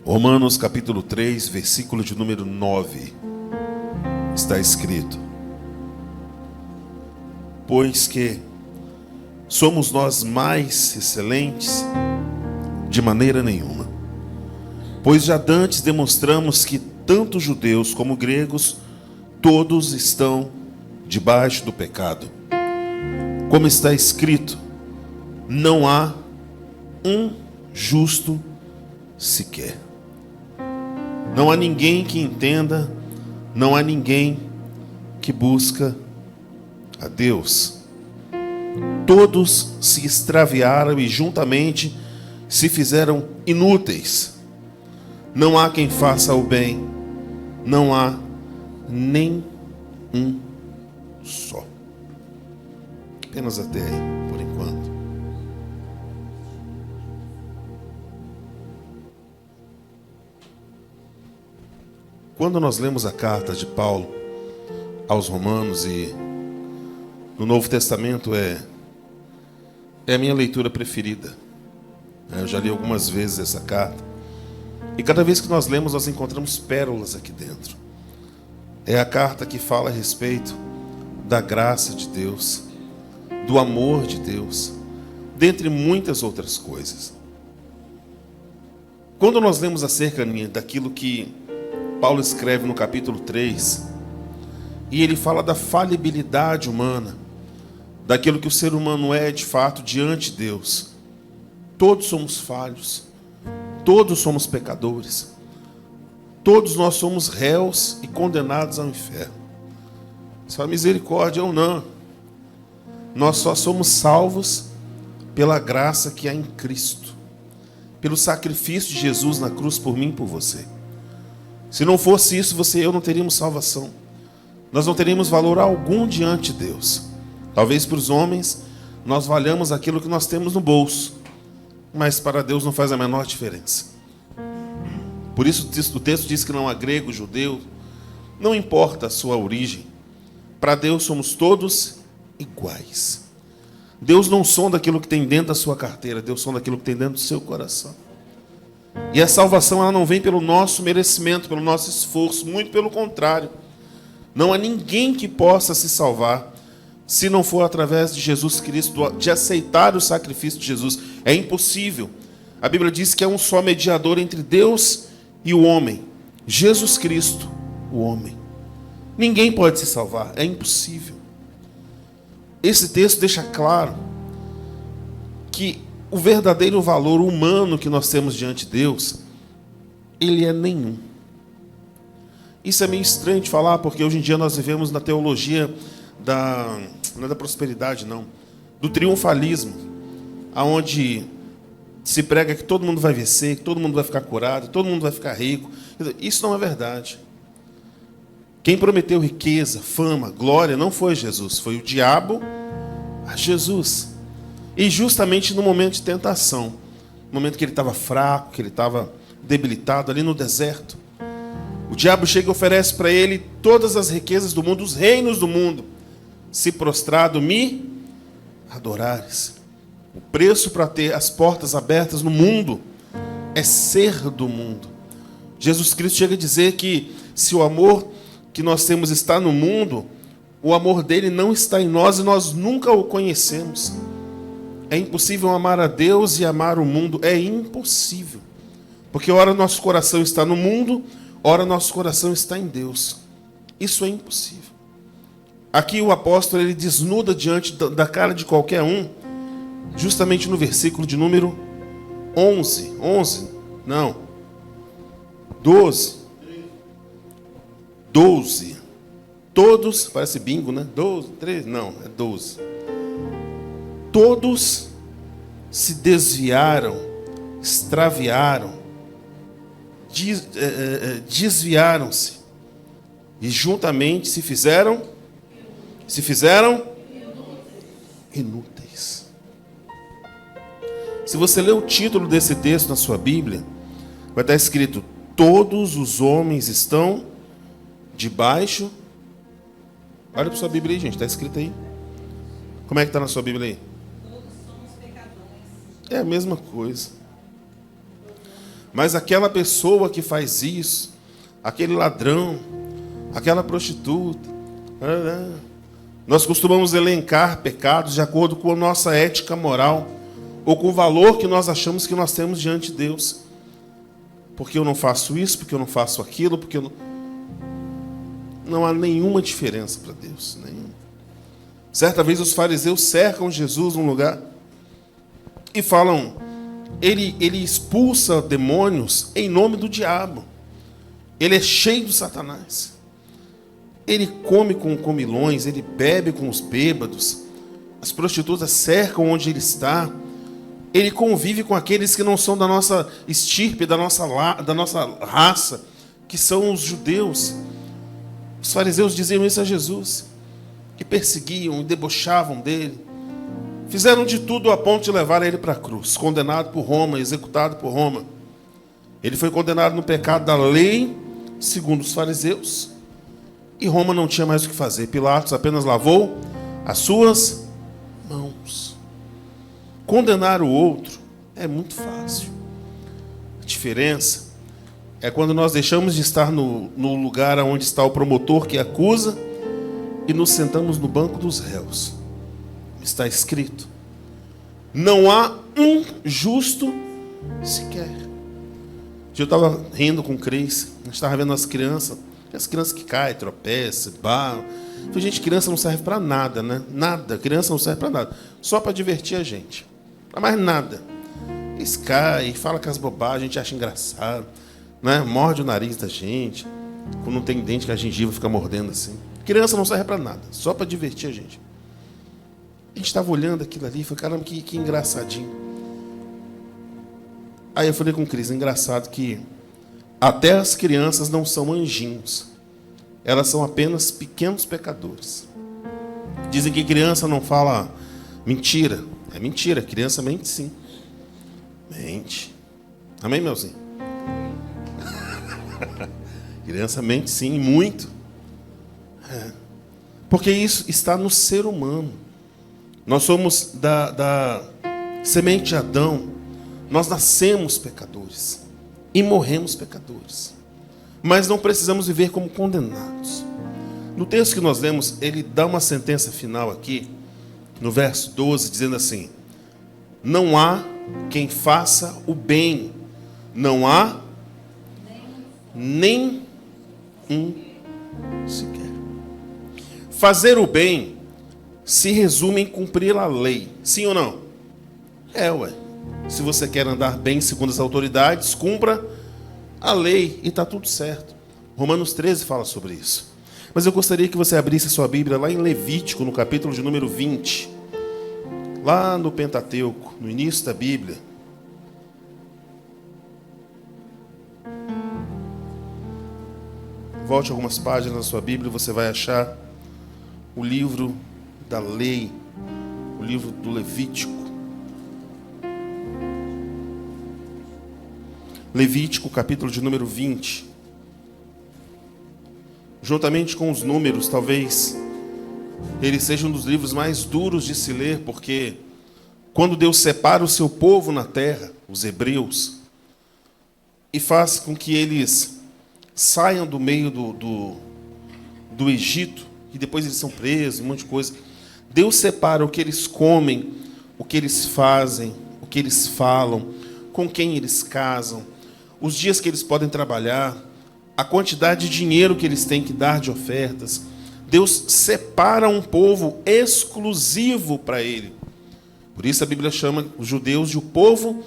Romanos capítulo 3, versículo de número 9, está escrito: pois que somos nós mais excelentes? De maneira nenhuma. Pois já dantes demonstramos que tanto judeus como gregos, todos estão debaixo do pecado. Como está escrito, não há um justo sequer. Não há ninguém que entenda, não há ninguém que busca a Deus. Todos se extraviaram e juntamente se fizeram inúteis. Não há quem faça o bem, não há nem um só. Apenas até aí, por enquanto. Quando nós lemos a carta de Paulo aos Romanos, e no Novo Testamento é a minha leitura preferida. Eu já li algumas vezes essa carta. E cada vez que nós lemos, nós encontramos pérolas aqui dentro. É a carta que fala a respeito da graça de Deus, do amor de Deus, dentre muitas outras coisas. Quando nós lemos acerca daquilo que Paulo escreve no capítulo 3, e ele fala da falibilidade humana, daquilo que o ser humano é de fato diante de Deus. Todos somos falhos, todos somos pecadores, todos nós somos réus e condenados ao inferno. Se a misericórdia ou não, nós só somos salvos pela graça que há em Cristo, pelo sacrifício de Jesus na cruz por mim e por você. Se não fosse isso, você e eu não teríamos salvação. Nós não teríamos valor algum diante de Deus. Talvez para os homens nós valhamos aquilo que nós temos no bolso, mas para Deus não faz a menor diferença. Por isso o texto diz que não há grego, judeu, não importa a sua origem. Para Deus somos todos iguais. Deus não sonda aquilo que tem dentro da sua carteira, Deus sonda aquilo que tem dentro do seu coração. E a salvação, ela não vem pelo nosso merecimento, pelo nosso esforço, muito pelo contrário. Não há ninguém que possa se salvar se não for através de Jesus Cristo, de aceitar o sacrifício de Jesus. É impossível. A Bíblia diz que é um só mediador entre Deus e o homem, Jesus Cristo, o homem. Ninguém pode se salvar, é impossível. Esse texto deixa claro que o verdadeiro valor humano que nós temos diante de Deus, ele é nenhum. Isso é meio estranho de falar, porque hoje em dia nós vivemos na teologia não é da prosperidade, não, do triunfalismo, aonde se prega que todo mundo vai vencer, que todo mundo vai ficar curado, todo mundo vai ficar rico. Isso não é verdade. Quem prometeu riqueza, fama, glória não foi Jesus, foi o diabo a Jesus. E justamente no momento de tentação, no momento que ele estava fraco, que ele estava debilitado, ali no deserto, o diabo chega e oferece para ele todas as riquezas do mundo, os reinos do mundo. Se prostrado me adorares. O preço para ter as portas abertas no mundo é ser do mundo. Jesus Cristo chega a dizer que se o amor que nós temos está no mundo, o amor dele não está em nós e nós nunca o conhecemos. É impossível amar a Deus e amar o mundo. É impossível. Porque ora nosso coração está no mundo, ora nosso coração está em Deus. Isso é impossível. Aqui o apóstolo ele desnuda diante da cara de qualquer um, justamente no versículo de número 11. 12. Todos, parece bingo, né? 12, 13, não, é 12. Todos se desviaram, extraviaram, desviaram-se e juntamente se fizeram inúteis. Se você ler o título desse texto na sua Bíblia, vai estar escrito: todos os homens estão debaixo. Olha para sua Bíblia aí, gente, está escrito aí. Como é que está na sua Bíblia aí? Todos somos pecadores. É a mesma coisa. Mas aquela pessoa que faz isso, aquele ladrão, aquela prostituta, nós costumamos elencar pecados de acordo com a nossa ética moral ou com o valor que nós achamos que nós temos diante de Deus. Porque eu não faço isso, porque eu não faço aquilo, porque eu não... Não há nenhuma diferença para Deus. Nenhuma. Certa vez os fariseus cercam Jesus num lugar e falam, ele expulsa demônios em nome do diabo. Ele é cheio de Satanás. Ele come com comilões, ele bebe com os bêbados. As prostitutas cercam onde ele está. Ele convive com aqueles que não são da nossa estirpe, da nossa raça, que são os judeus. Os fariseus diziam isso a Jesus, que perseguiam e debochavam dele. Fizeram de tudo a ponto de levar ele para a cruz, condenado por Roma, executado por Roma. Ele foi condenado no pecado da lei, segundo os fariseus, e Roma não tinha mais o que fazer. Pilatos apenas lavou as suas mãos. Condenar o outro é muito fácil. A diferença é quando nós deixamos de estar no lugar onde está o promotor que acusa e nos sentamos no banco dos réus. Está escrito: não há um justo sequer. Eu estava rindo com o Cris, a gente estava vendo as crianças que caem, tropeçam, barram. Eu falei, gente, criança não serve para nada, né? Nada, criança não serve para nada. Só para divertir a gente. Para mais nada. Eles caem, falam com as bobagens, a gente acha engraçado, né? Morde o nariz da gente. Quando não tem dente, que a gengiva fica mordendo assim. Criança não serve para nada, só para divertir a gente. A gente estava olhando aquilo ali e falei, caramba, que engraçadinho. Aí eu falei com o Cris, engraçado que até as crianças não são anjinhos. Elas são apenas pequenos pecadores. Dizem que criança não fala mentira. É mentira, criança mente sim. Mente. Amém, Melzinho? Criança mente sim, muito. Porque isso está no ser humano. Nós somos da semente de Adão. Nós nascemos pecadores e morremos pecadores. Mas não precisamos viver como condenados. No texto que nós lemos, ele dá uma sentença final aqui, no verso 12, dizendo assim: não há quem faça o bem, não há nem um sequer. Fazer o bem se resume em cumprir a lei, sim ou não? Ué. Se você quer andar bem segundo as autoridades, cumpra a lei e está tudo certo. Romanos 13 fala sobre isso. Mas eu gostaria que você abrisse a sua Bíblia lá em Levítico, no capítulo de número 20. Lá no Pentateuco, no início da Bíblia. Volte algumas páginas da sua Bíblia e você vai achar o livro da lei, o livro do Levítico. Levítico, capítulo de número 20. Juntamente com os números, talvez ele seja um dos livros mais duros de se ler, porque quando Deus separa o seu povo na terra, os hebreus, e faz com que eles saiam do meio do Egito, e depois eles são presos, um monte de coisa. Deus separa o que eles comem, o que eles fazem, o que eles falam, com quem eles casam, os dias que eles podem trabalhar, a quantidade de dinheiro que eles têm que dar de ofertas. Deus separa um povo exclusivo para Ele. Por isso a Bíblia chama os judeus de o povo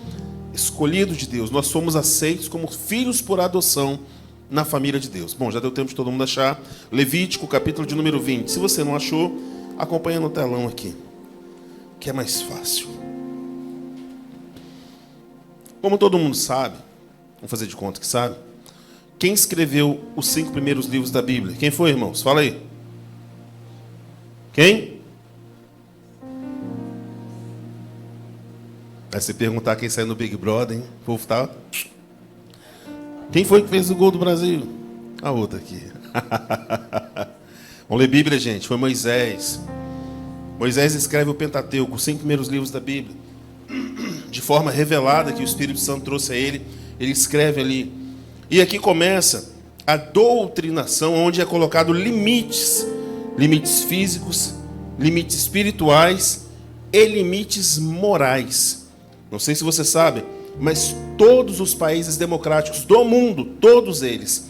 escolhido de Deus. Nós somos aceitos como filhos por adoção na família de Deus. Bom, já deu tempo de todo mundo achar. Levítico, capítulo de número 20. Se você não achou, acompanha no telão aqui, que é mais fácil. Como todo mundo sabe, vamos fazer de conta que sabe, quem escreveu os 5 primeiros livros da Bíblia? Quem foi, irmãos? Fala aí. Quem? Aí você perguntar quem saiu no Big Brother, hein? O povo tá... Quem foi que fez o gol do Brasil? A outra aqui. Vamos ler Bíblia, gente. Foi Moisés. Moisés escreve o Pentateuco, os 5 primeiros livros da Bíblia, de forma revelada que o Espírito Santo trouxe a ele ele escreve ali. E aqui começa a doutrinação, onde é colocado limites físicos, limites espirituais e limites morais. Não sei se você sabe, mas todos os países democráticos do mundo, todos eles,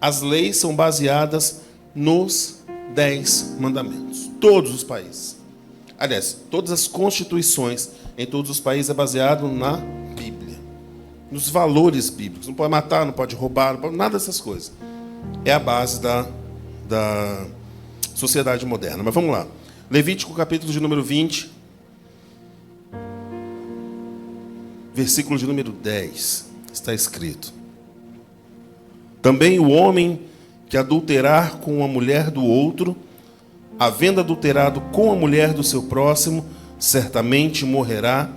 as leis são baseadas nos 10 mandamentos. Todos os países. Aliás, todas as constituições em todos os países é baseado na Bíblia, nos valores bíblicos. Não pode matar, não pode roubar, não pode, nada dessas coisas. É a base da sociedade moderna. Mas vamos lá. Levítico, capítulo de número 20, versículo de número 10, está escrito: também o homem que adulterar com a mulher do outro, havendo adulterado com a mulher do seu próximo, certamente morrerá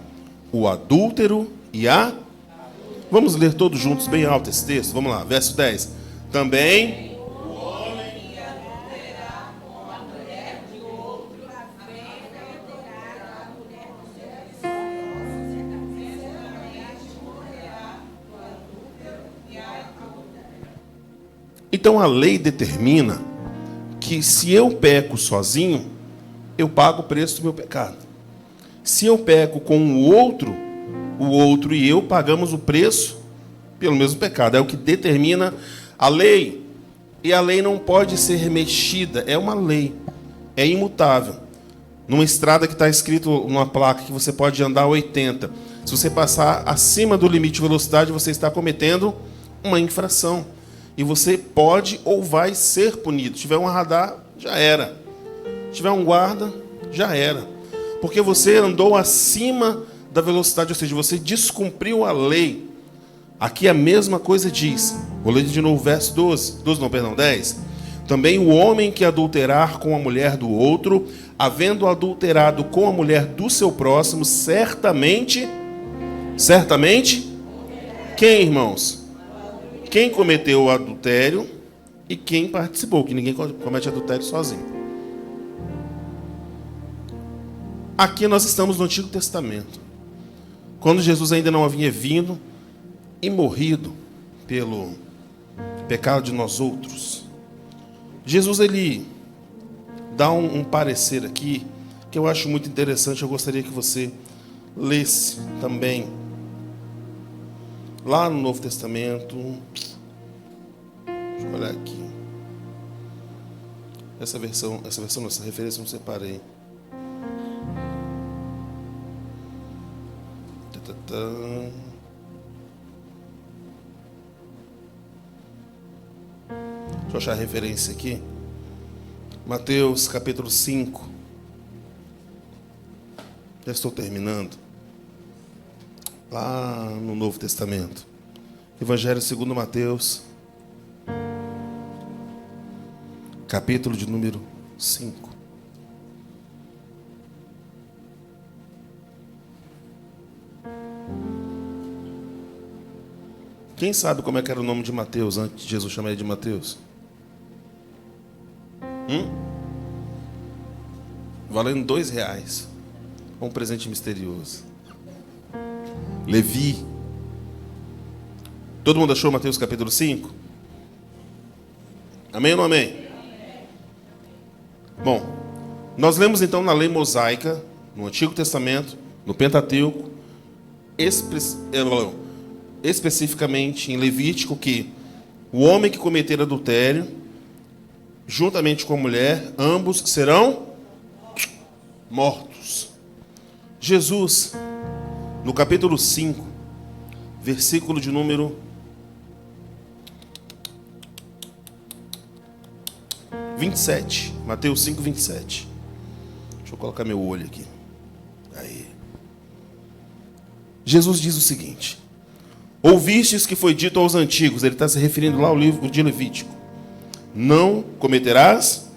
o adúltero e a... Vamos ler todos juntos, bem alto esse texto. Vamos lá, verso 10. Também o homem que adulterar com a mulher do outro, havendo adulterado a mulher do seu próximo, certamente morrerá o adúltero e a adúltera. Então a lei determina que se eu peco sozinho, eu pago o preço do meu pecado. Se eu peco com o outro e eu pagamos o preço pelo mesmo pecado. É o que determina a lei. E a lei não pode ser mexida. É uma lei. É imutável. Numa estrada que está escrito numa placa que você pode andar 80. Se você passar acima do limite de velocidade, você está cometendo uma infração. E você pode ou vai ser punido. Se tiver um radar, já era. Se tiver um guarda, já era. Porque você andou acima da velocidade, ou seja, você descumpriu a lei. Aqui a mesma coisa diz. Vou ler de novo o verso 10. Também o homem que adulterar com a mulher do outro, havendo adulterado com a mulher do seu próximo, certamente, quem, irmãos? Quem cometeu o adultério e quem participou, que ninguém comete adultério sozinho. Aqui nós estamos no Antigo Testamento, quando Jesus ainda não havia vindo e morrido pelo pecado de nós outros. Jesus, ele dá um parecer aqui, que eu acho muito interessante, eu gostaria que você lesse também. Lá no Novo Testamento, deixa eu olhar aqui. Essa referência eu não separei. Deixa eu achar a referência aqui. Mateus capítulo 5. Já estou terminando. Lá no Novo Testamento. Evangelho segundo Mateus. Capítulo de número 5. Quem sabe como é que era o nome de Mateus antes de Jesus chamar ele de Mateus? Valendo R$2. Um presente misterioso. Levi. Todo mundo achou Mateus capítulo 5? Amém ou não amém? Bom, nós lemos então na lei mosaica, no Antigo Testamento, no Pentateuco, especificamente em Levítico, que o homem que cometer adultério, juntamente com a mulher, ambos serão mortos. Jesus, no capítulo 5, versículo de número 27. Mateus 5, 27. Deixa eu colocar meu olho aqui. Aí. Jesus diz o seguinte: ouvistes que foi dito aos antigos, ele está se referindo lá ao livro de Levítico, não cometerás.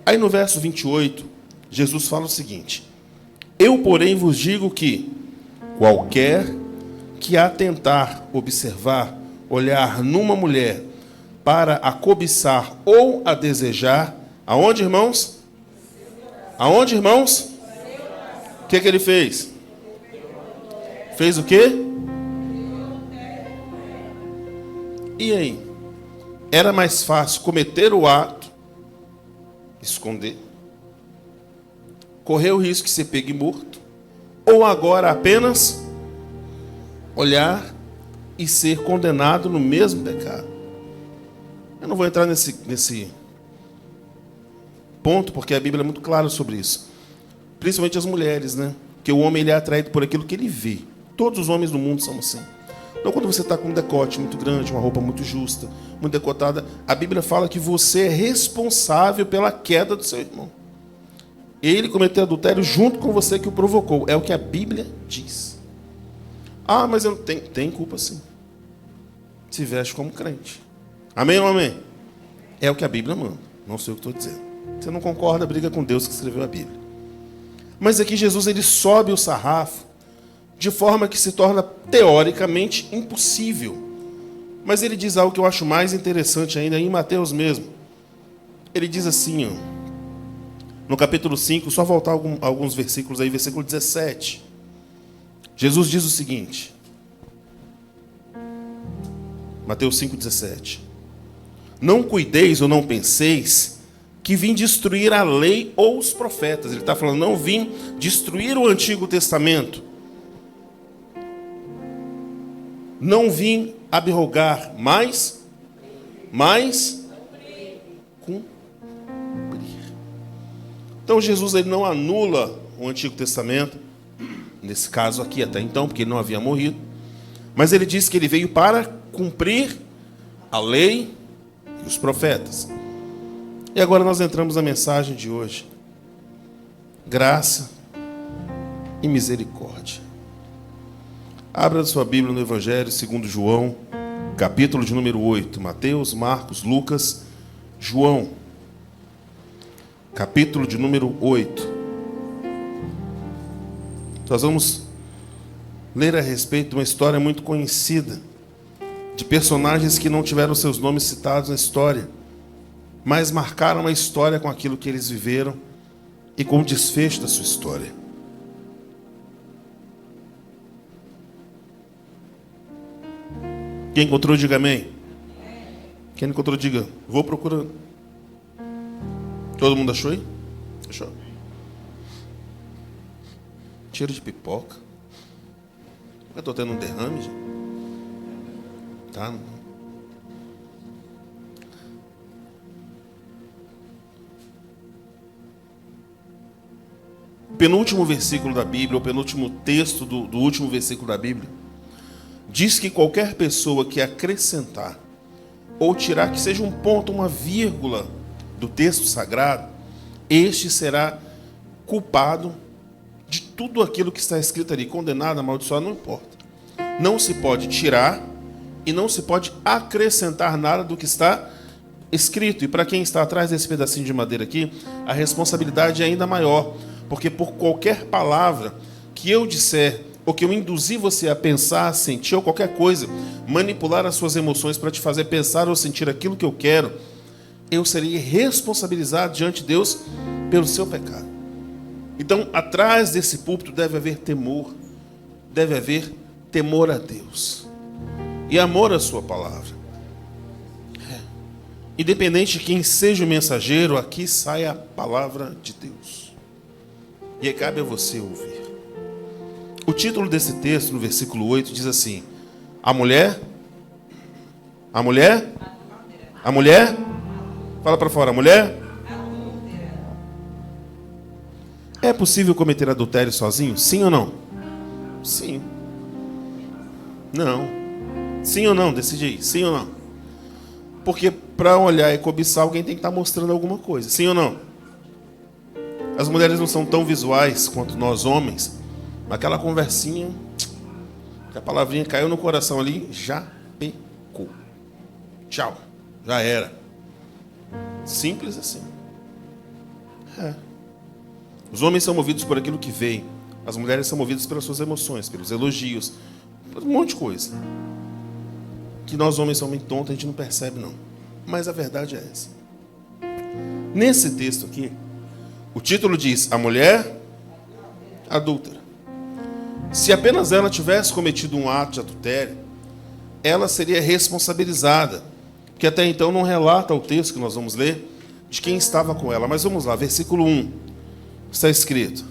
Aí no verso 28, Jesus fala o seguinte: eu, porém, vos digo que qualquer que atentar, observar, olhar numa mulher para a cobiçar ou a desejar, aonde, irmãos? Aonde, irmãos? O que ele fez? Fez o quê? E aí? Era mais fácil cometer o ato, esconder, correr o risco de ser pego e morto, ou agora apenas olhar e ser condenado no mesmo pecado? Eu não vou entrar nesse ponto, porque a Bíblia é muito clara sobre isso. Principalmente as mulheres, né? Porque o homem ele é atraído por aquilo que ele vê. Todos os homens do mundo são assim. Então, quando você está com um decote muito grande, uma roupa muito justa, muito decotada, a Bíblia fala que você é responsável pela queda do seu irmão. Ele cometeu adultério junto com você que o provocou. É o que a Bíblia diz. Ah, mas eu não tenho. Tem culpa sim. Se veste como crente. Amém ou amém? É o que a Bíblia manda. Não sei o que estou dizendo. Você não concorda, briga com Deus que escreveu a Bíblia. Mas aqui Jesus ele sobe o sarrafo de forma que se torna teoricamente impossível. Mas ele diz algo que eu acho mais interessante ainda em Mateus mesmo. Ele diz assim, ó, no capítulo 5, só voltar alguns versículos aí, versículo 17. Jesus diz o seguinte, Mateus 5,17. Não cuideis ou não penseis que vim destruir a lei ou os profetas. Ele está falando, não vim destruir o Antigo Testamento. Não vim abrogar, mas cumprir. Então Jesus ele não anula o Antigo Testamento, nesse caso aqui até então, porque ele não havia morrido, mas ele diz que ele veio para cumprir a lei e os profetas. E agora nós entramos na mensagem de hoje. Graça e misericórdia. Abra sua Bíblia no Evangelho segundo João, capítulo de número 8. Mateus, Marcos, Lucas, João, capítulo de número 8. Nós vamos ler a respeito de uma história muito conhecida, de personagens que não tiveram seus nomes citados na história, mas marcaram a história com aquilo que eles viveram e com o desfecho da sua história. Quem encontrou, diga amém. Quem não encontrou, diga, vou procurando. Todo mundo achou aí? Achou? Cheiro de pipoca. Eu estou tendo um derrame, gente. Tá? O penúltimo versículo da Bíblia, o penúltimo texto do último versículo da Bíblia, diz que qualquer pessoa que acrescentar ou tirar que seja um ponto, uma vírgula do texto sagrado, este será culpado de tudo aquilo que está escrito ali, condenado, amaldiçoado, não importa. Não se pode tirar e não se pode acrescentar nada do que está escrito. E para quem está atrás desse pedacinho de madeira aqui, a responsabilidade é ainda maior, porque por qualquer palavra que eu disser ou que eu induzir você a pensar, a sentir ou qualquer coisa, manipular as suas emoções para te fazer pensar ou sentir aquilo que eu quero, eu serei responsabilizado diante de Deus pelo seu pecado. Então, atrás desse púlpito deve haver temor, deve haver temor a Deus e amor à sua palavra. Independente de quem seja o mensageiro, aqui sai a palavra de Deus. E cabe a você ouvir. O título desse texto, no versículo 8, diz assim: a mulher, fala para fora, a mulher. É possível cometer adultério sozinho? Sim ou não? Sim. Não. Sim ou não? Decide aí. Sim ou não? Porque para olhar e cobiçar, alguém tem que estar mostrando alguma coisa. Sim ou não? As mulheres não são tão visuais quanto nós homens. Aquela conversinha, que a palavrinha caiu no coração ali, já pecou. Tchau. Já era. Simples assim. Os homens são movidos por aquilo que veem. As mulheres são movidas pelas suas emoções, pelos elogios, por um monte de coisa. Que nós homens somos tontos, a gente não percebe não. Mas a verdade é essa. Nesse texto aqui, o título diz, a mulher adúltera. Se apenas ela tivesse cometido um ato de adultério, ela seria responsabilizada. Porque até então não relata o texto que nós vamos ler de quem estava com ela. Mas vamos lá, versículo 1. Está escrito: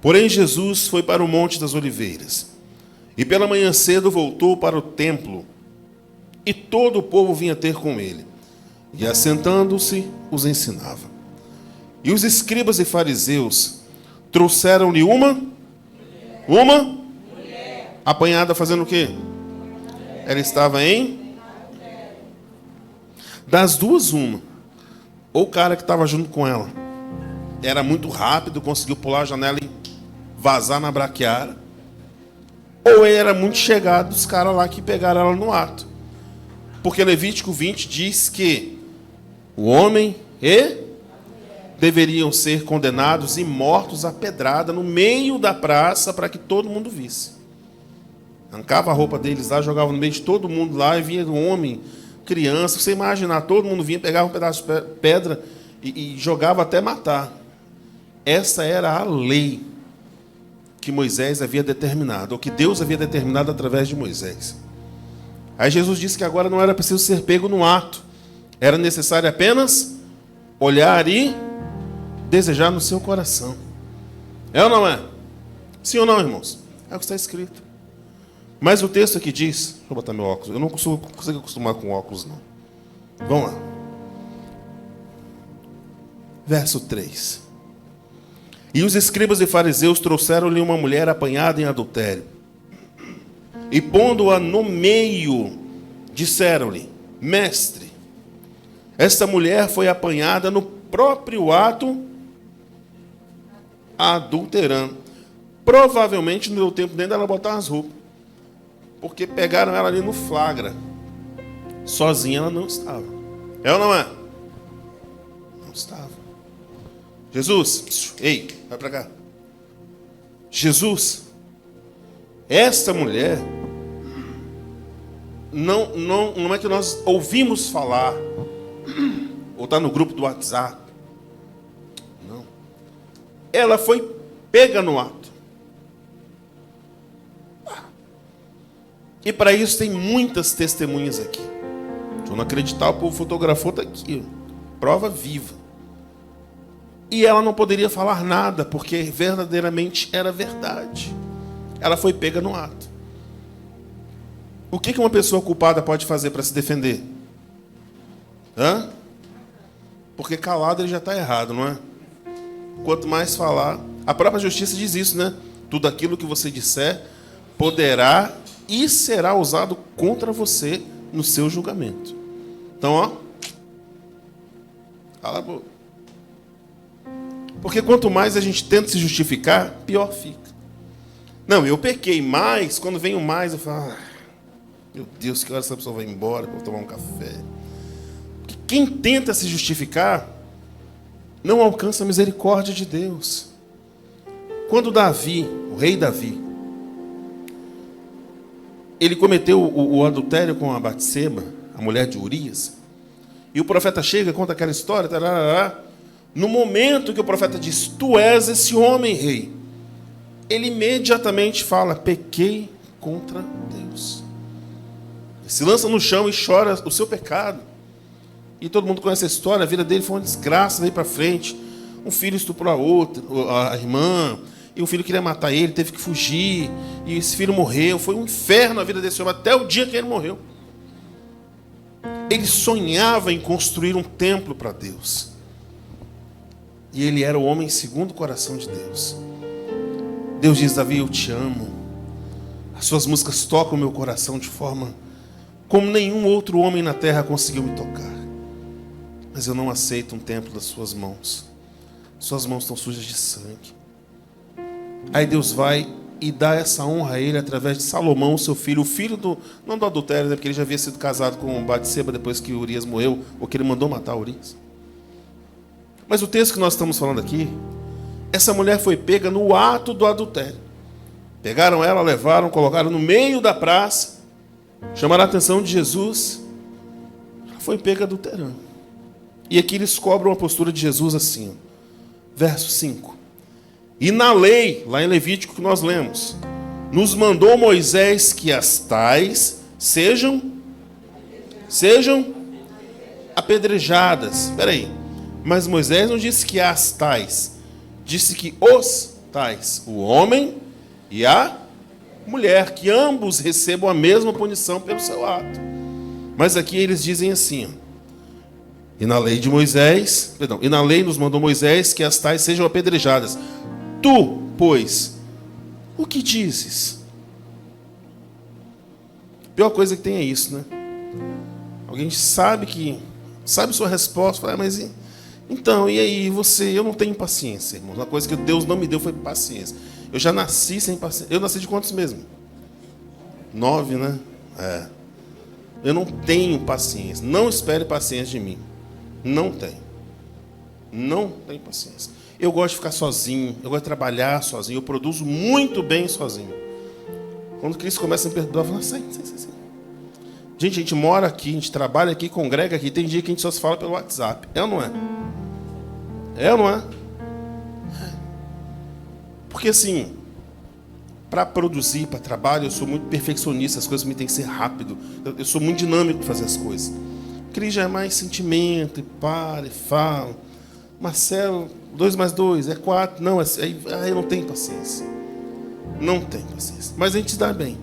Porém Jesus foi para o Monte das Oliveiras, e pela manhã cedo voltou para o templo, e todo o povo vinha ter com ele, e assentando-se, os ensinava. E os escribas e fariseus trouxeram-lhe uma apanhada fazendo o quê? Ela estava das duas, uma. Ou o cara que estava junto com ela era muito rápido, conseguiu pular a janela e vazar na braquiara. Ou ele era muito chegado dos caras lá que pegaram ela no ato. Porque Levítico 20 diz que o homem deveriam ser condenados e mortos à pedrada no meio da praça para que todo mundo visse. Arrancava a roupa deles lá, jogava no meio de todo mundo lá e vinha um homem, criança. Você imaginar, todo mundo vinha, pegava um pedaço de pedra e jogava até matar. Essa era a lei que Moisés havia determinado, ou que Deus havia determinado através de Moisés. Aí Jesus disse que agora não era preciso ser pego no ato, era necessário apenas olhar e desejar no seu coração. É ou não é? Sim ou não, irmãos? É o que está escrito. Mas o texto aqui diz, deixa eu botar meu óculos, eu não consigo acostumar com óculos não. Vamos lá. Verso 3. E os escribas e fariseus trouxeram-lhe uma mulher apanhada em adultério. E pondo-a no meio, disseram-lhe: Mestre, esta mulher foi apanhada no próprio ato adulterando. Provavelmente não deu tempo nem dela botar as roupas, porque pegaram ela ali no flagra. Sozinha ela não estava. É ou não é? Não estava. Jesus, ei, vai para cá. Jesus, esta mulher, não é que nós ouvimos falar, ou está no grupo do WhatsApp. Não. Ela foi pega no ato. E para isso tem muitas testemunhas aqui. Se eu não acreditar, o povo fotografou, está aqui. Prova viva. E ela não poderia falar nada, porque verdadeiramente era verdade. Ela foi pega no ato. O que uma pessoa culpada pode fazer para se defender? Porque calado ele já está errado, não é? Quanto mais falar... A própria justiça diz isso, né? Tudo aquilo que você disser poderá e será usado contra você no seu julgamento. Então, ó... Cala a boca. Porque quanto mais a gente tenta se justificar, pior fica. Não, eu pequei mais, quando venho mais, eu falo, meu Deus, que hora essa pessoa vai embora para eu tomar um café. Porque quem tenta se justificar, não alcança a misericórdia de Deus. Quando Davi, o rei Davi, ele cometeu o adultério com a Batseba, a mulher de Urias, e o profeta chega e conta aquela história, tarará. No momento que o profeta diz, tu és esse homem, rei, ele imediatamente fala, pequei contra Deus. Ele se lança no chão e chora o seu pecado. E todo mundo conhece a história, a vida dele foi uma desgraça daí para frente. Um filho estuprou a outra, a irmã, e um filho queria matar ele, teve que fugir, e esse filho morreu. Foi um inferno a vida desse homem, até o dia que ele morreu. Ele sonhava em construir um templo para Deus. E ele era o homem segundo o coração de Deus. Deus diz, Davi, eu te amo. As suas músicas tocam o meu coração de forma como nenhum outro homem na terra conseguiu me tocar. Mas eu não aceito um templo das suas mãos. Suas mãos estão sujas de sangue. Aí Deus vai e dá essa honra a ele através de Salomão, seu filho. O filho não do adultério, né, porque ele já havia sido casado com Batseba depois que Urias morreu, ou que ele mandou matar Urias. Mas o texto que nós estamos falando aqui, essa mulher foi pega no ato do adultério. Pegaram ela, levaram, colocaram no meio da praça, chamaram a atenção de Jesus. Ela foi pega adulterando. E aqui eles cobram a postura de Jesus assim, verso 5. E na lei, lá em Levítico que nós lemos, nos mandou Moisés que as tais sejam apedrejadas. Espera aí. Mas Moisés não disse que as tais, disse que os tais, o homem e a mulher, que ambos recebam a mesma punição pelo seu ato. Mas aqui eles dizem assim, ó, e na lei nos mandou Moisés que as tais sejam apedrejadas. Tu, pois, o que dizes? A pior coisa que tem é isso, né? Alguém sabe sua resposta, fala, mas então, e aí, você? Eu não tenho paciência, irmão. Uma coisa que Deus não me deu foi paciência. Eu já nasci sem paciência. Eu nasci de quantos mesmo? 9, né? Eu não tenho paciência. Não espere paciência de mim. Não tenho. Não tenho paciência. Eu gosto de ficar sozinho. Eu gosto de trabalhar sozinho. Eu produzo muito bem sozinho. Quando Cristo começa a me perdoar, eu falo, sai. Gente, a gente mora aqui, a gente trabalha aqui, congrega aqui. Tem dia que a gente só se fala pelo WhatsApp. É ou não é? É ou não é? Porque assim, para produzir, para trabalho, eu sou muito perfeccionista. As coisas para mim têm que ser rápido. Eu sou muito dinâmico para fazer as coisas. Cris já é mais sentimento, e para, e fala. Marcelo, 2 mais 2 é 4. Não, eu não tenho paciência. Não tenho paciência. Mas a gente se dá bem.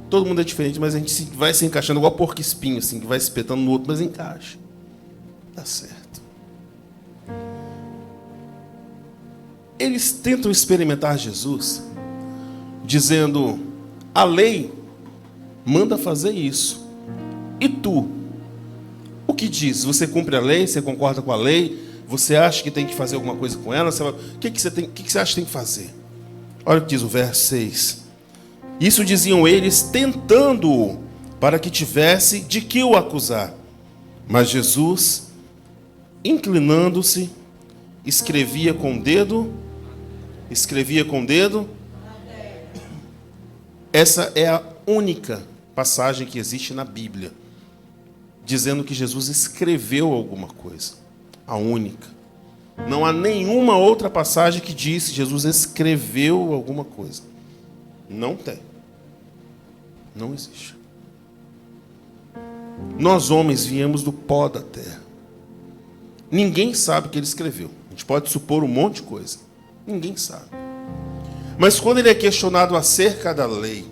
Todo mundo é diferente, mas a gente vai se encaixando igual porco espinho, assim, que vai se espetando no outro, mas encaixa. Dá certo. Eles tentam experimentar Jesus, dizendo, a lei manda fazer isso. E tu? O que diz? Você cumpre a lei? Você concorda com a lei? Você acha que tem que fazer alguma coisa com ela? O que você acha que tem que fazer? Olha o que diz o verso 6. Isso diziam eles, tentando-o, para que tivesse de que o acusar. Mas Jesus, inclinando-se, escrevia com o dedo. Essa é a única passagem que existe na Bíblia, dizendo que Jesus escreveu alguma coisa. A única. Não há nenhuma outra passagem que diz que Jesus escreveu alguma coisa. Não tem. Não existe. Nós, homens, viemos do pó da terra. Ninguém sabe o que ele escreveu. A gente pode supor um monte de coisa. Ninguém sabe. Mas quando ele é questionado acerca da lei,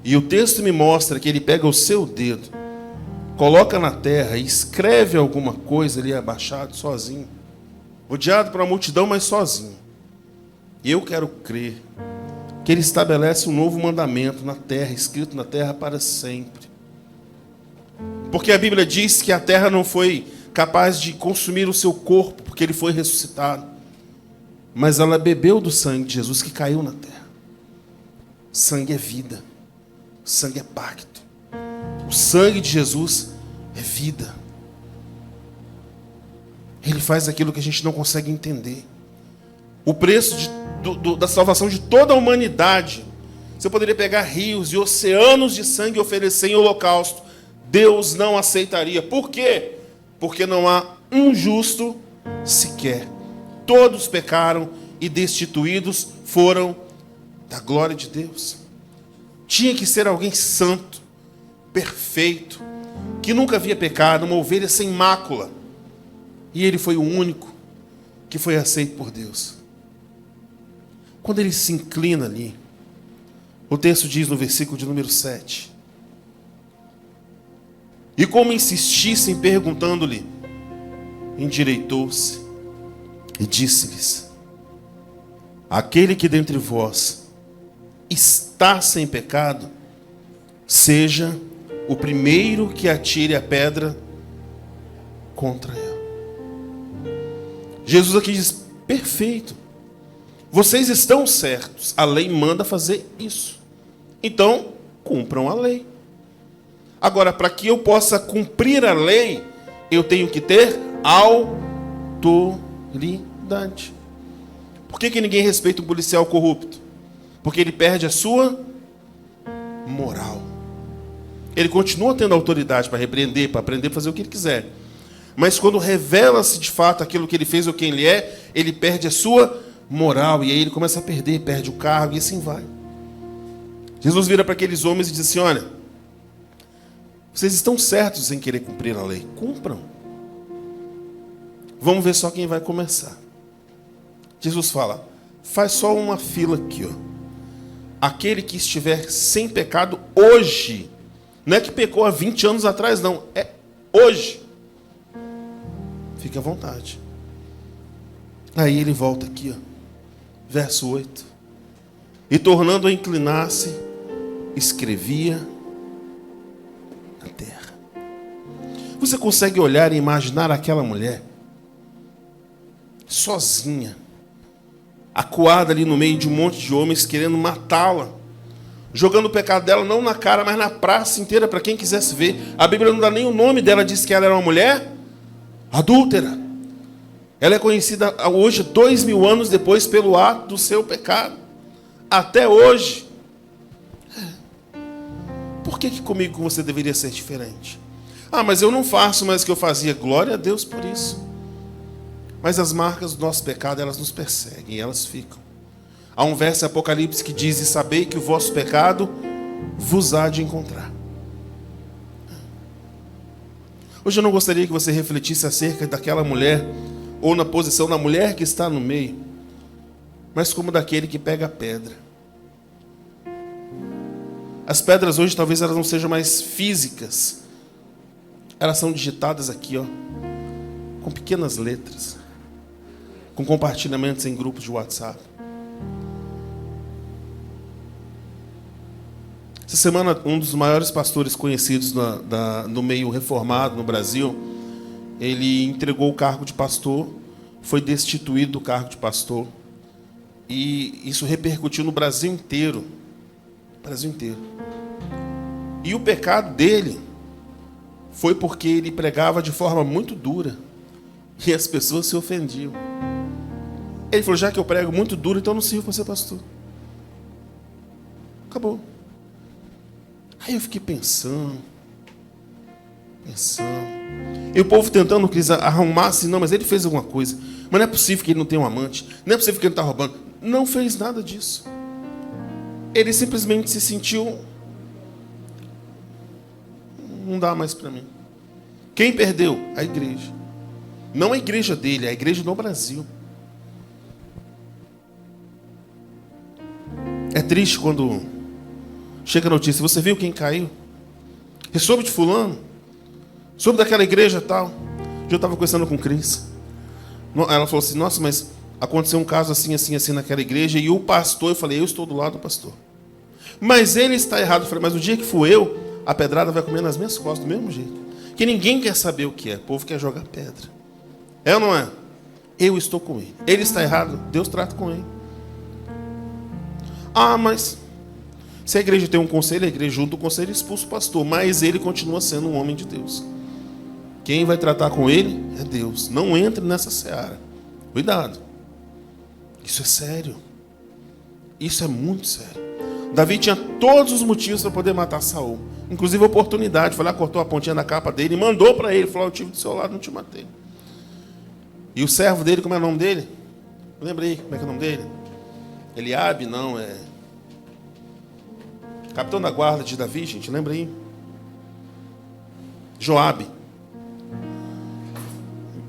e o texto me mostra que ele pega o seu dedo, coloca na terra e escreve alguma coisa, ele é abaixado sozinho. Odiado por uma multidão, mas sozinho. E eu quero crer que ele estabelece um novo mandamento na terra, escrito na terra para sempre. Porque a Bíblia diz que a terra não foi capaz de consumir o seu corpo, porque ele foi ressuscitado. Mas ela bebeu do sangue de Jesus que caiu na terra. Sangue é vida. Sangue é pacto. O sangue de Jesus é vida. Ele faz aquilo que a gente não consegue entender. O preço da salvação de toda a humanidade. Você poderia pegar rios e oceanos de sangue e oferecer em holocausto. Deus não aceitaria. Por quê? Porque não há um justo sequer. Todos pecaram e destituídos foram da glória de Deus. Tinha que ser alguém santo, perfeito, que nunca havia pecado, uma ovelha sem mácula. E ele foi o único que foi aceito por Deus. Quando ele se inclina ali, o texto diz no versículo de número 7. E como insistissem perguntando-lhe, endireitou-se e disse-lhes, aquele que dentre vós está sem pecado, seja o primeiro que atire a pedra contra ela. Jesus aqui diz, perfeito, vocês estão certos, a lei manda fazer isso. Então, cumpram a lei. Agora, para que eu possa cumprir a lei, eu tenho que ter autoridade. Por que ninguém respeita um policial corrupto? Porque ele perde a sua moral. Ele continua tendo autoridade para repreender, para aprender a fazer o que ele quiser. Mas quando revela-se de fato aquilo que ele fez ou quem ele é, ele perde a sua moral. E aí ele começa a perder, perde o cargo e assim vai. Jesus vira para aqueles homens e diz assim: olha, vocês estão certos em querer cumprir a lei, cumpram. Vamos ver só quem vai começar. Jesus fala: faz só uma fila aqui, ó. Aquele que estiver sem pecado hoje, não é que pecou há 20 anos atrás, não, é hoje. Fique à vontade. Aí ele volta aqui, ó, verso 8. E tornando a inclinar-se, escrevia na terra. Você consegue olhar e imaginar aquela mulher sozinha, acuada ali no meio de um monte de homens querendo matá-la, jogando o pecado dela não na cara, mas na praça inteira para quem quisesse ver. A Bíblia não dá nem o nome dela, diz que ela era uma mulher adúltera. Ela é conhecida hoje, 2000 anos depois, pelo ato do seu pecado. Até hoje. Por que comigo você deveria ser diferente? Ah, mas eu não faço mais o que eu fazia. Glória a Deus por isso. Mas as marcas do nosso pecado, elas nos perseguem, elas ficam. Há um verso em Apocalipse que diz: e sabei que o vosso pecado vos há de encontrar. Hoje eu não gostaria que você refletisse acerca daquela mulher, ou na posição da mulher que está no meio, mas como daquele que pega a pedra. As pedras hoje talvez elas não sejam mais físicas. Elas são digitadas aqui, ó, com pequenas letras, com compartilhamentos em grupos de WhatsApp. Essa semana, um dos maiores pastores conhecidos no meio reformado no Brasil, ele entregou o cargo de pastor, foi destituído do cargo de pastor, e isso repercutiu no Brasil inteiro. Brasil inteiro. E o pecado dele foi porque ele pregava de forma muito dura, e as pessoas se ofendiam. Ele falou: já que eu prego muito duro, então eu não sirvo para ser pastor. Acabou. Aí eu fiquei pensando. E o povo tentando arrumar assim: não, mas ele fez alguma coisa. Mas não é possível que ele não tenha um amante. Não é possível que ele está roubando. Não fez nada disso. Ele simplesmente se sentiu: não dá mais para mim. Quem perdeu? A igreja. Não a igreja dele, a igreja no Brasil. É triste quando chega a notícia: você viu quem caiu? E soube de fulano? Soube daquela igreja tal? Eu estava conversando com Cris. Ela falou assim: nossa, mas aconteceu um caso assim, assim, assim naquela igreja, e o pastor, eu falei: eu estou do lado do pastor. Mas ele está errado. Eu falei: mas o dia que for eu, a pedrada vai comer nas minhas costas, do mesmo jeito. Que ninguém quer saber o que é. O povo quer jogar pedra. É ou não é? Eu estou com ele. Ele está errado, Deus trata com ele. Ah, mas se a igreja tem um conselho, a igreja junto com o conselho expulsa o pastor, mas ele continua sendo um homem de Deus. Quem vai tratar com ele é Deus. Não entre nessa seara. Cuidado. Isso é sério. Isso é muito sério. Davi tinha todos os motivos para poder matar Saul. Inclusive a oportunidade. Foi lá, cortou a pontinha da capa dele e mandou para ele. Falou: eu tive do seu lado, não te matei. E o servo dele, como é o nome dele? Eu lembrei como é que é o nome dele. Eliabe, não, é... capitão da guarda de Davi, gente, lembra aí? Joabe.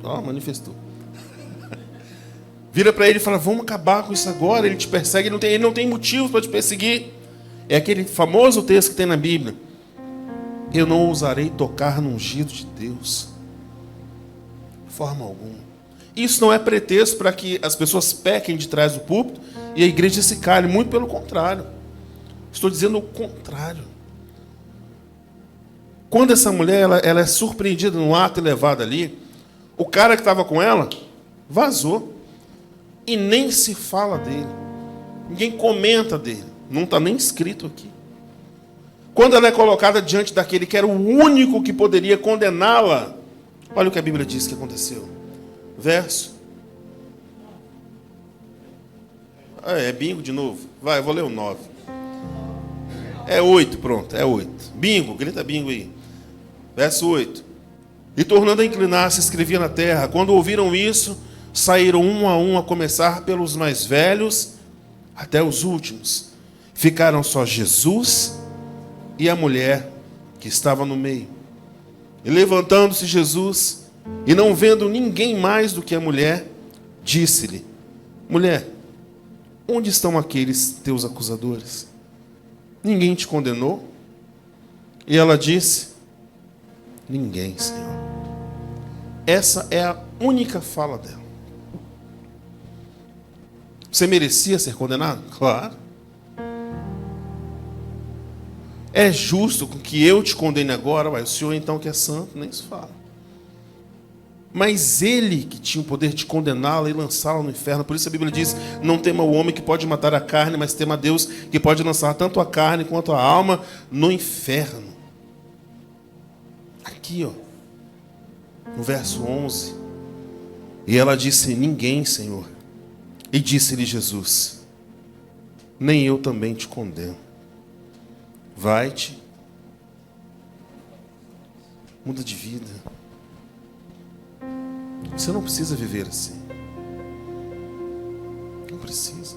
Ó, manifestou. Vira para ele e fala: vamos acabar com isso agora. Ele te persegue, ele não tem motivo para te perseguir. É aquele famoso texto que tem na Bíblia: eu não ousarei tocar no ungido de Deus, de forma alguma. Isso não é pretexto para que as pessoas pequem de trás do púlpito e a igreja se cale, muito pelo contrário. Estou dizendo o contrário. Quando essa mulher ela é surpreendida no ato e levada ali, o cara que estava com ela vazou. E nem se fala dele. Ninguém comenta dele. Não está nem escrito aqui. Quando ela é colocada diante daquele que era o único que poderia condená-la, olha o que a Bíblia diz que aconteceu. Verso. É bingo de novo. Vai, eu vou ler o 9. É 8, pronto, é 8. Bingo, grita bingo aí. Verso 8. E tornando a inclinar-se, escrevia na terra. Quando ouviram isso, saíram um a começar pelos mais velhos até os últimos. Ficaram só Jesus e a mulher que estava no meio. E levantando-se Jesus, e não vendo ninguém mais do que a mulher, disse-lhe: mulher, onde estão aqueles teus acusadores? Ninguém te condenou? E ela disse: ninguém, Senhor. Essa é a única fala dela. Você merecia ser condenado? Claro. É justo que eu te condene agora? Ué, o Senhor então que é santo, nem se fala. Mas ele que tinha o poder de condená-la e lançá-la no inferno. Por isso a Bíblia diz: não tema o homem que pode matar a carne, mas tema a Deus que pode lançar tanto a carne quanto a alma no inferno. Aqui, ó, no verso 11. E ela disse: ninguém, Senhor. E disse-lhe Jesus: nem eu também te condeno. Vai-te, muda de vida. Você não precisa viver assim. Não precisa.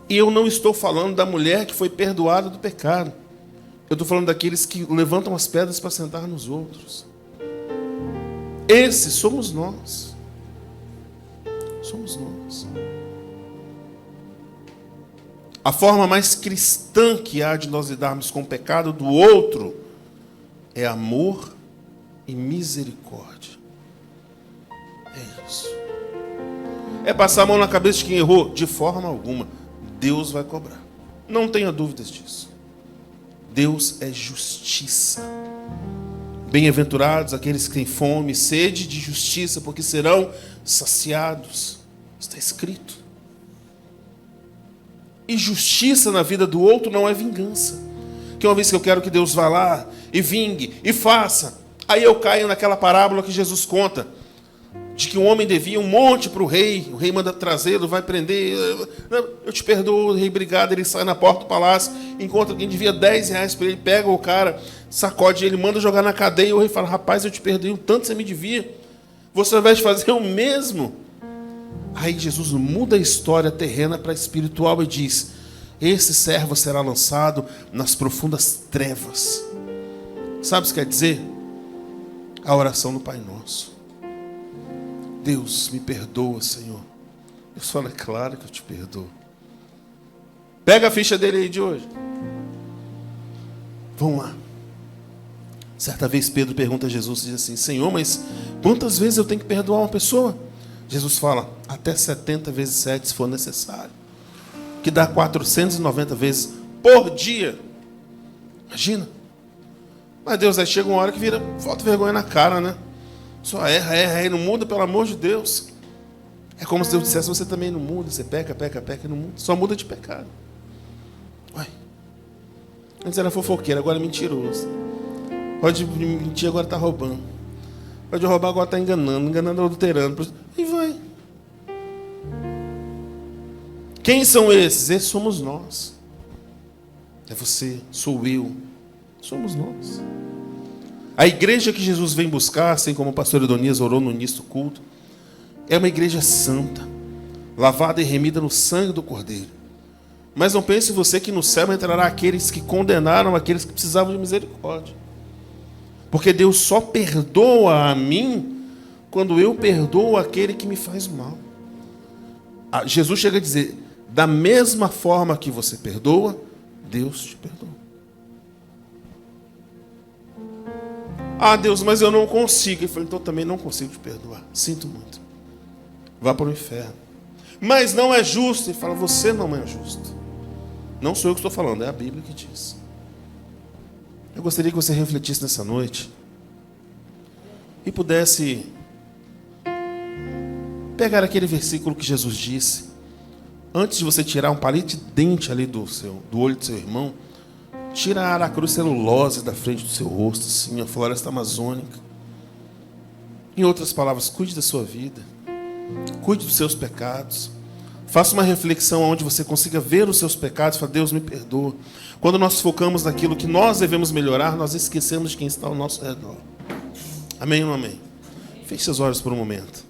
E eu não estou falando da mulher que foi perdoada do pecado. Eu estou falando daqueles que levantam as pedras para sentar nos outros. Esses somos nós. Somos nós. A forma mais cristã que há de nós lidarmos com o pecado do outro é amor e misericórdia. É isso. É passar a mão na cabeça de quem errou? De forma alguma. Deus vai cobrar. Não tenha dúvidas disso. Deus é justiça. Bem-aventurados aqueles que têm fome e sede de justiça, porque serão saciados. Está escrito. E justiça na vida do outro não é vingança. Que uma vez que eu quero que Deus vá lá e vingue e faça, aí eu caio naquela parábola que Jesus conta, de que um homem devia um monte para o rei manda trazê-lo, vai prender, eu te perdoo, rei, obrigado. Ele sai na porta do palácio, encontra alguém devia 10 reais para ele, pega o cara, sacode ele, manda jogar na cadeia, e o rei fala: rapaz, eu te perdoei o tanto que você me devia, você vai fazer o mesmo? Aí Jesus muda a história terrena para a espiritual e diz: esse servo será lançado nas profundas trevas. Sabe o que quer dizer? A oração do Pai Nosso. Deus, me perdoa, Senhor. Eu falo: é claro que eu te perdoo. Pega a ficha dele aí de hoje. Vamos lá. Certa vez Pedro pergunta a Jesus, diz assim: Senhor, mas quantas vezes eu tenho que perdoar uma pessoa? Jesus fala: até 70 vezes 7, se for necessário. Que dá 490 vezes por dia. Imagina. Mas Deus, aí chega uma hora que vira, falta vergonha na cara, né? Só erra e não muda, pelo amor de Deus. É como se Deus dissesse: você também não muda. Você peca e não muda. Só muda de pecado. Ué. Antes era fofoqueiro, agora é mentiroso. Pode mentir, agora está roubando. Pode roubar, agora está enganando, adulterando. E vai. Quem são esses? Esses somos nós. É você, sou eu. Somos nós. A igreja que Jesus vem buscar, assim como o pastor Edonias orou no início do culto, é uma igreja santa, lavada e remida no sangue do Cordeiro. Mas não pense você que no céu entrará aqueles que condenaram aqueles que precisavam de misericórdia. Porque Deus só perdoa a mim quando eu perdoo aquele que me faz mal. Jesus chega a dizer: da mesma forma que você perdoa, Deus te perdoa. Ah, Deus, mas eu não consigo. Ele falou: então também não consigo te perdoar. Sinto muito. Vá para o inferno. Mas não é justo. Ele fala: você não é justo. Não sou eu que estou falando, é a Bíblia que diz. Eu gostaria que você refletisse nessa noite e pudesse pegar aquele versículo que Jesus disse: antes de você tirar um palito de dente ali do olho do seu irmão, tira a aracruz-celulose da frente do seu rosto, assim, a floresta amazônica. Em outras palavras, cuide da sua vida, cuide dos seus pecados. Faça uma reflexão onde você consiga ver os seus pecados e falar: Deus, me perdoa. Quando nós focamos naquilo que nós devemos melhorar, nós esquecemos de quem está ao nosso redor. Amém ou não amém? Feche seus olhos por um momento.